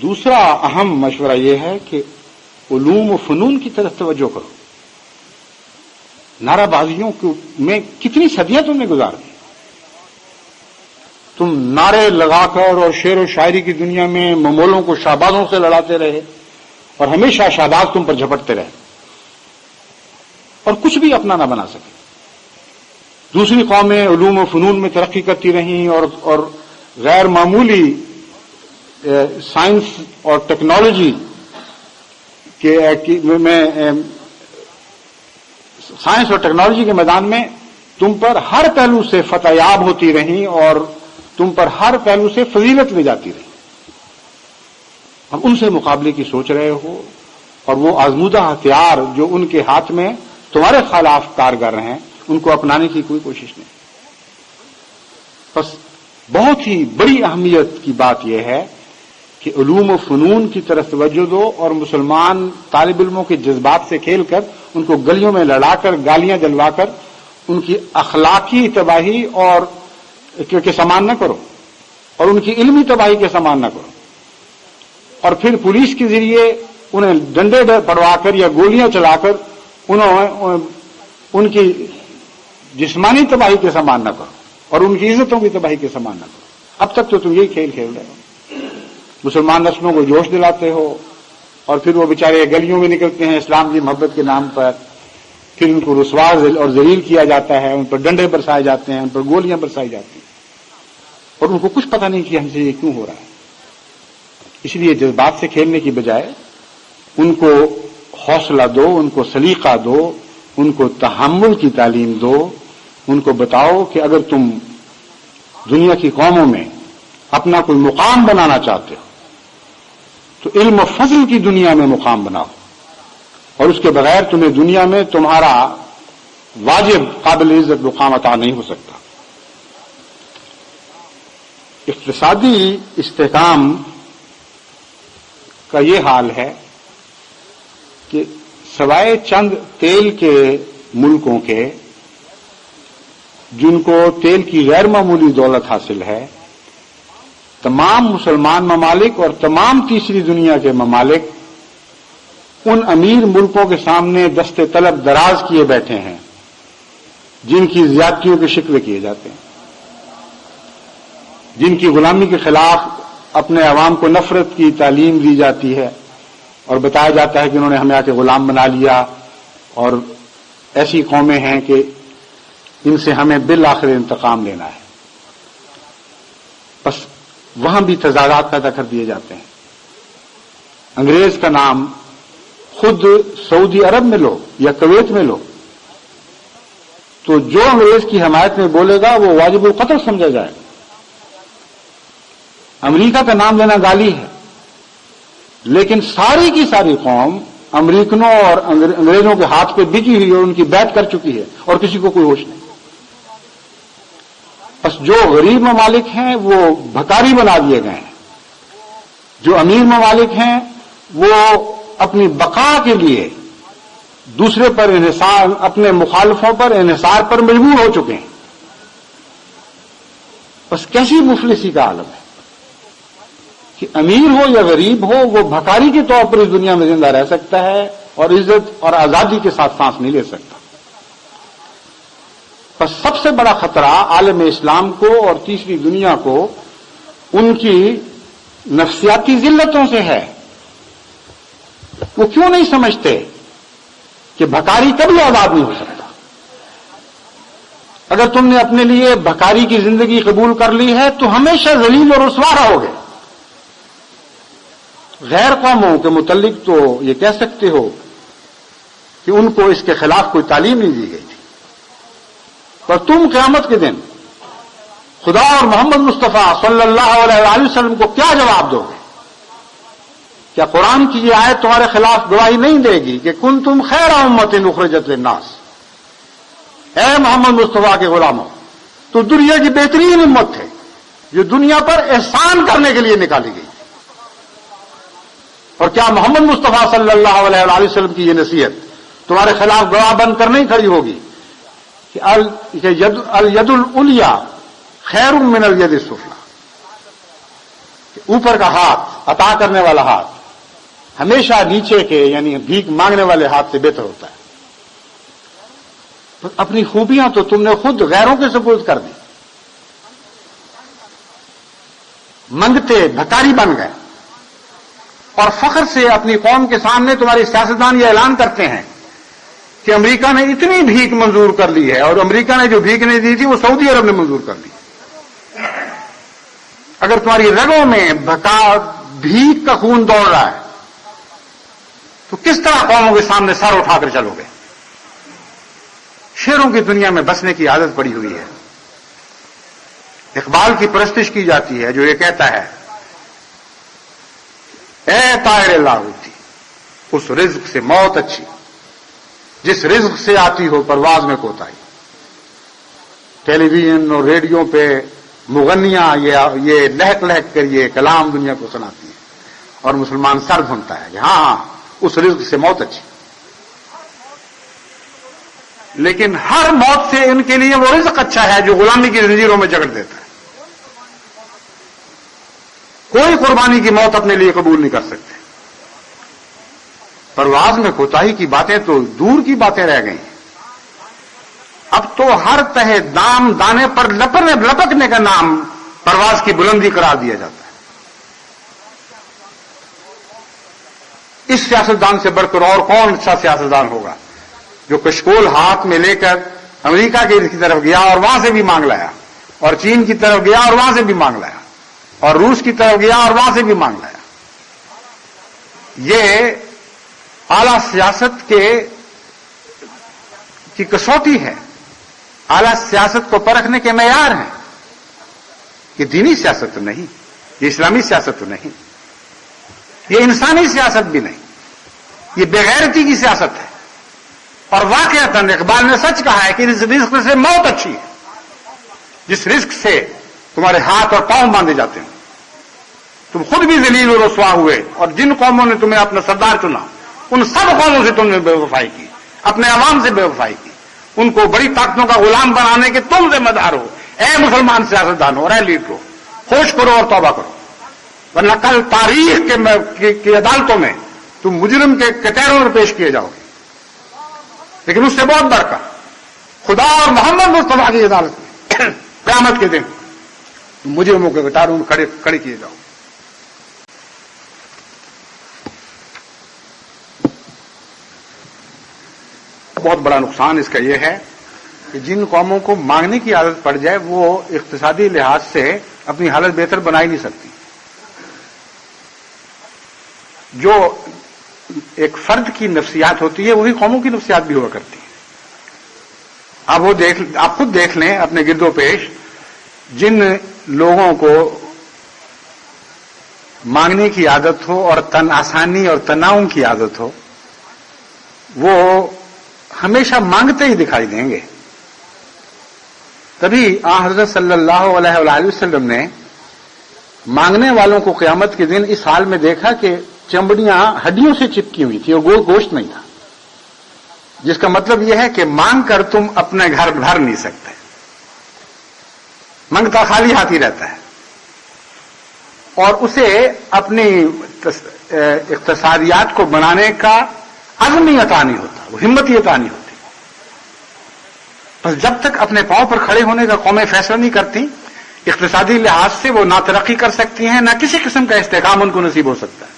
دوسرا اہم مشورہ یہ ہے کہ علوم و فنون کی طرف توجہ کرو. نعرہ بازیوں میں کتنی صدیاں تم نے گزار دی. تم نعرے لگا کر اور شعر و شاعری کی دنیا میں ممولوں کو شہبازوں سے لڑاتے رہے اور ہمیشہ شہباز تم پر جھپٹتے رہے اور کچھ بھی اپنا نہ بنا سکے. دوسری قومیں علوم و فنون میں ترقی کرتی رہیں اور غیر معمولی سائنس اور ٹیکنالوجی سائنس اور ٹیکنالوجی کے میدان میں تم پر ہر پہلو سے فتح یاب ہوتی رہیں اور تم پر ہر پہلو سے فضیلت لے جاتی رہی. ہم ان سے مقابلے کی سوچ رہے ہو اور وہ آزمودہ ہتھیار جو ان کے ہاتھ میں تمہارے خلاف کارگر ہیں ان کو اپنانے کی کوئی کوشش نہیں. بس بہت ہی بڑی اہمیت کی بات یہ ہے کہ علوم و فنون کی طرف توجہ دو اور مسلمان طالب علموں کے جذبات سے کھیل کر ان کو گلیوں میں لڑا کر گالیاں دلوا کر ان کی اخلاقی تباہی اور کے سامان نہ کرو اور ان کی علمی تباہی کے سامان نہ کرو اور پھر پولیس کے ذریعے انہیں ڈنڈے پڑوا کر یا گولیاں چلا کر ان کی جسمانی تباہی کے سامان نہ کرو اور ان کی عزتوں کی تباہی کے سامان نہ کرو. اب تک تو تم یہی کھیل کھیل رہے ہو. مسلمان نسلوں کو جوش دلاتے ہو اور پھر وہ بیچارے گلیوں میں نکلتے ہیں اسلام کی محبت کے نام پر. پھر ان کو رسوا اور ذلیل کیا جاتا ہے, ان پر ڈنڈے برسائے جاتے ہیں, ان پر گولیاں برسائی جاتی ہیں اور ان کو کچھ پتہ نہیں کہ ہم سے یہ کیوں ہو رہا ہے. اس لیے جذبات سے کھیلنے کی بجائے ان کو حوصلہ دو, ان کو سلیقہ دو, ان کو تحمل کی تعلیم دو. ان کو بتاؤ کہ اگر تم دنیا کی قوموں میں اپنا کوئی مقام بنانا چاہتے ہو تو علم و فضل کی دنیا میں مقام بناؤ اور اس کے بغیر تمہیں دنیا میں تمہارا واجب قابل عزت مقام عطا نہیں ہو سکتا. اقتصادی استحکام کا یہ حال ہے کہ سوائے چند تیل کے ملکوں کے جن کو تیل کی غیر معمولی دولت حاصل ہے, تمام مسلمان ممالک اور تمام تیسری دنیا کے ممالک ان امیر ملکوں کے سامنے دست طلب دراز کیے بیٹھے ہیں جن کی زیادتیوں کے شکوے کیے جاتے ہیں, جن کی غلامی کے خلاف اپنے عوام کو نفرت کی تعلیم دی جاتی ہے اور بتایا جاتا ہے کہ انہوں نے ہمیں آ کے غلام بنا لیا اور ایسی قومیں ہیں کہ ان سے ہمیں بالآخر انتقام لینا ہے. بس وہاں بھی تضادات پیدا کر دیے جاتے ہیں. انگریز کا نام خود سعودی عرب میں لو یا کویت میں لو تو جو انگریز کی حمایت میں بولے گا وہ واجب القتل سمجھا جائے گا. امریکہ کا نام لینا گالی ہے, لیکن ساری کی ساری قوم امریکنوں اور انگریزوں کے ہاتھ پہ بکی ہوئی اور ان کی بیعت کر چکی ہے اور کسی کو کوئی ہوش نہیں. بس جو غریب ممالک ہیں وہ بھکاری بنا دیے گئے ہیں, جو امیر ممالک ہیں وہ اپنی بقا کے لیے دوسرے پر انحصار, اپنے مخالفوں پر انحصار پر مجبور ہو چکے ہیں. بس کیسی مفلسی کا عالم ہے کہ امیر ہو یا غریب ہو وہ بھکاری کے طور پر اس دنیا میں زندہ رہ سکتا ہے اور عزت اور آزادی کے ساتھ سانس نہیں لے سکتا. بس سب سے بڑا خطرہ عالم اسلام کو اور تیسری دنیا کو ان کی نفسیاتی ذلتوں سے ہے. وہ کیوں نہیں سمجھتے کہ بھکاری کبھی آزاد نہیں ہو سکتا. اگر تم نے اپنے لیے بھکاری کی زندگی قبول کر لی ہے تو ہمیشہ ذلیل اور رسوا رہو گے. غیر قوموں کے متعلق تو یہ کہہ سکتے ہو کہ ان کو اس کے خلاف کوئی تعلیم نہیں دی گئی تھی, پر تم قیامت کے دن خدا اور محمد مصطفیٰ صلی اللہ علیہ وسلم کو کیا جواب دو گے؟ کیا قرآن کی یہ آیت تمہارے خلاف گواہی نہیں دے گی کہ کنتم خیر امت اخرجت للناس؟ اے محمد مصطفیٰ کے غلاموں, تو دنیا کی بہترین امت تھے جو دنیا پر احسان کرنے کے لیے نکالی گئی. اور کیا محمد مصطفیٰ صلی اللہ علیہ وسلم کی یہ نصیحت تمہارے خلاف گواہ بن کر نہیں کھڑی ہوگی کہ الید العلیٰ خیر من الید السفلی؟ کہ اوپر کا ہاتھ، عطا کرنے والا ہاتھ، ہمیشہ نیچے کے یعنی بھیک مانگنے والے ہاتھ سے بہتر ہوتا ہے. تو اپنی خوبیاں تو تم نے خود غیروں کے سپرد کر دی، منگتے بھکاری بن گئے، اور فخر سے اپنی قوم کے سامنے تمہاری سیاستدان یہ اعلان کرتے ہیں کہ امریکہ نے اتنی بھیک منظور کر لی ہے، اور امریکہ نے جو بھیک نہیں دی تھی وہ سعودی عرب نے منظور کر لی. اگر تمہاری رگوں میں بھیک کا خون دوڑ رہا ہے تو کس طرح قوموں کے سامنے سر اٹھا کر چلو گے؟ شیروں کی دنیا میں بسنے کی عادت پڑی ہوئی ہے. اقبال کی پرستش کی جاتی ہے جو یہ کہتا ہے، اے طائر لاہوتی اس رزق سے موت اچھی جس رزق سے آتی ہو پرواز میں کوتاہی. ٹیلی ویژن اور ریڈیو پہ مغنیاں یہ لہک لہک کر یہ کلام دنیا کو سناتی ہیں، اور مسلمان سر دھنتا ہے کہ ہاں اس رزق سے موت اچھی. لیکن ہر موت سے ان کے لیے وہ رزق اچھا ہے جو غلامی کی زنجیروں میں جکڑ دیتا ہے. کوئی قربانی کی موت اپنے لیے قبول نہیں کر سکتے. پرواز میں کوتاہی کی باتیں تو دور کی باتیں رہ گئی. اب تو ہر تہ دام دانے پر لپکنے کا نام پرواز کی بلندی قرار دیا جاتا ہے. اس سیاستدان سے بڑھ کر اور کون اچھا سیاستدان ہوگا جو کشکول ہاتھ میں لے کر امریکہ کی طرف گیا اور وہاں سے بھی مانگ لایا، اور چین کی طرف گیا اور وہاں سے بھی مانگ لایا، اور روس کی طرف گیا اور وہاں سے بھی مانگ لایا. یہ اعلی سیاست کی کسوٹی ہے، اعلی سیاست کو پرکھنے کے معیار ہیں. یہ دینی سیاست تو نہیں، یہ اسلامی سیاست تو نہیں، یہ انسانی سیاست بھی نہیں، یہ بےغیرتی کی سیاست ہے. اور واقعتاً اقبال نے سچ کہا ہے کہ اس رزق سے موت اچھی ہے جس رزق سے تمہارے ہاتھ اور پاؤں باندھے جاتے ہیں. تم خود بھی ذلیل و رسوا ہوئے، اور جن قوموں نے تمہیں اپنا سردار چنا ان سب قوموں سے تم نے بے وفائی کی، اپنے عوام سے بے وفائی کی، ان کو بڑی طاقتوں کا غلام بنانے کے تم ذمہ دار ہو. اے مسلمان سیاستدانوں اور اے لیڈروں، ہوش کرو اور توبہ کرو، ورنہ کل تاریخ کی عدالتوں میں تم مجرم کے کٹہروں میں پیش کیے جاؤ گے. لیکن اس سے بہت بڑھ کر خدا اور محمد مصطفیٰ کی عدالت میں قیامت کے دن مجرموں کے کٹہروں میں کھڑے کیے جاؤ. بہت بڑا نقصان اس کا یہ ہے کہ جن قوموں کو مانگنے کی عادت پڑ جائے وہ اقتصادی لحاظ سے اپنی حالت بہتر بنا ہی نہیں سکتی. جو ایک فرد کی نفسیات ہوتی ہے وہی قوموں کی نفسیات بھی ہوا کرتی ہے. آپ خود دیکھ لیں اپنے گرد و پیش، جن لوگوں کو مانگنے کی عادت ہو اور تن آسانی اور تناؤ کی عادت ہو وہ ہمیشہ مانگتے ہی دکھائی دیں گے. تبھی حضرت صلی اللہ علیہ وآلہ وسلم نے مانگنے والوں کو قیامت کے دن اس حال میں دیکھا کہ چمڑیاں ہڈیوں سے چپکی ہوئی تھی اور گوشت نہیں تھا، جس کا مطلب یہ ہے کہ مانگ کر تم اپنے گھر بھر نہیں سکتے. منگتا خالی ہاتھ ہی رہتا ہے، اور اسے اپنی اقتصادیات کو بنانے کا عزم ہی عطا نہیں ہوتا، وہ ہمت ہی عطا نہیں ہوتی. بس جب تک اپنے پاؤں پر کھڑے ہونے کا قومیں فیصلہ نہیں کرتی، اقتصادی لحاظ سے وہ نہ ترقی کر سکتی ہیں، نہ کسی قسم کا استحکام ان کو نصیب ہو سکتا ہے.